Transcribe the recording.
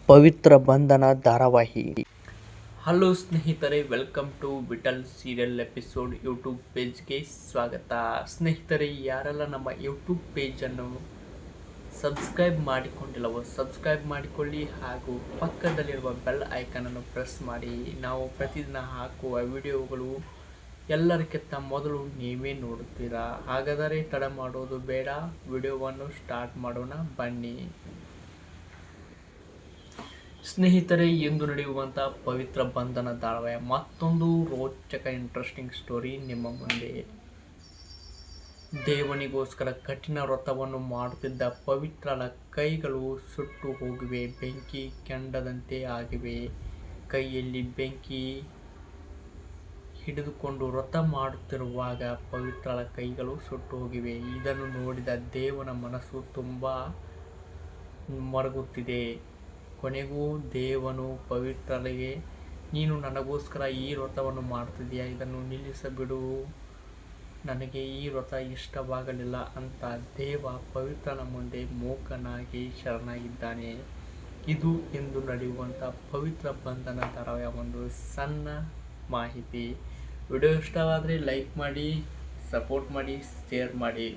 ಪವಿತ್ರ ಬಂಧನ ಧಾರಾವಾಹಿ. ಹಲೋ ಸ್ನೇಹಿತರೆ, welcome to vital serial episode YouTube ಪೇಜ್ಗೆ ಸ್ವಾಗತ. ಸ್ನೇಹಿತರೆ, ಯಾರೆಲ್ಲ ನಮ್ಮ ಯೂಟ್ಯೂಬ್ ಪೇಜನ್ನು ಸಬ್ಸ್ಕ್ರೈಬ್ ಮಾಡಿಕೊಂಡಿಲ್ಲವೋ ಸಬ್ಸ್ಕ್ರೈಬ್ ಮಾಡಿಕೊಳ್ಳಿ ಹಾಗೂ ಪಕ್ಕದಲ್ಲಿರುವ ಬೆಲ್ ಐಕನನ್ನು ಪ್ರೆಸ್ ಮಾಡಿ. ನಾವು ಪ್ರತಿದಿನ ಹಾಕುವ ವಿಡಿಯೋಗಳು ಎಲ್ಲರಿಗಿಂತ ಮೊದಲು ನೀವೇ ನೋಡುತ್ತೀರಾ. ಹಾಗಾದರೆ ತಡ ಮಾಡೋದು ಬೇಡ, ವಿಡಿಯೋವನ್ನು ಸ್ಟಾರ್ಟ್ ಮಾಡೋಣ ಬನ್ನಿ. ಸ್ನೇಹಿತರೆ, ಎಂದು ನಡೆಯುವಂಥ ಪವಿತ್ರ ಬಂಧನ ಧಾರಾವಾಹಿಯ ಮತ್ತೊಂದು ರೋಚಕ ಇಂಟ್ರೆಸ್ಟಿಂಗ್ ಸ್ಟೋರಿ ನಿಮ್ಮ ಮುಂದೆ. ದೇವನಿಗೋಸ್ಕರ ಕಠಿಣ ವ್ರತವನ್ನು ಮಾಡುತ್ತಿದ್ದ ಪವಿತ್ರಳ ಕೈಗಳು ಸುಟ್ಟು ಹೋಗಿವೆ, ಬೆಂಕಿ ಕೆಂಡದಂತೆ ಆಗಿವೆ. ಕೈಯಲ್ಲಿ ಬೆಂಕಿ ಹಿಡಿದುಕೊಂಡು ವ್ರತ ಮಾಡುತ್ತಿರುವಾಗ ಪವಿತ್ರಳ ಕೈಗಳು ಸುಟ್ಟು ಹೋಗಿವೆ. ಇದನ್ನು ನೋಡಿದ ದೇವನ ಮನಸ್ಸು ತುಂಬ ಮರುಗುತ್ತಿದೆ. ಕೊನೆಗೂ ದೇವನು ಪವಿತ್ರಳಿಗೆ, ನೀನು ನನಗೋಸ್ಕರ ಈ ವ್ರತವನ್ನು ಮಾಡುತ್ತಿದ್ದೀಯಾ, ಇದನ್ನು ನಿಲ್ಲಿಸಬಿಡು, ನನಗೆ ಈ ವ್ರತ ಇಷ್ಟವಾಗಲಿಲ್ಲ ಅಂತ ದೇವ ಪವಿತ್ರನ ಮುಂದೆ ಮೂಕನಾಗಿ ಶರಣಾಗಿದ್ದಾನೆ. ಇದು ಇಂದು ನಡೆಯುವಂಥ ಪವಿತ್ರ ಬಂಧನ ಧಾರಾವಾಹಿಯ ಒಂದು ಸಣ್ಣ ಮಾಹಿತಿ. ವಿಡಿಯೋ ಇಷ್ಟವಾದರೆ ಲೈಕ್ ಮಾಡಿ, ಸಪೋರ್ಟ್ ಮಾಡಿ, ಶೇರ್ ಮಾಡಿ.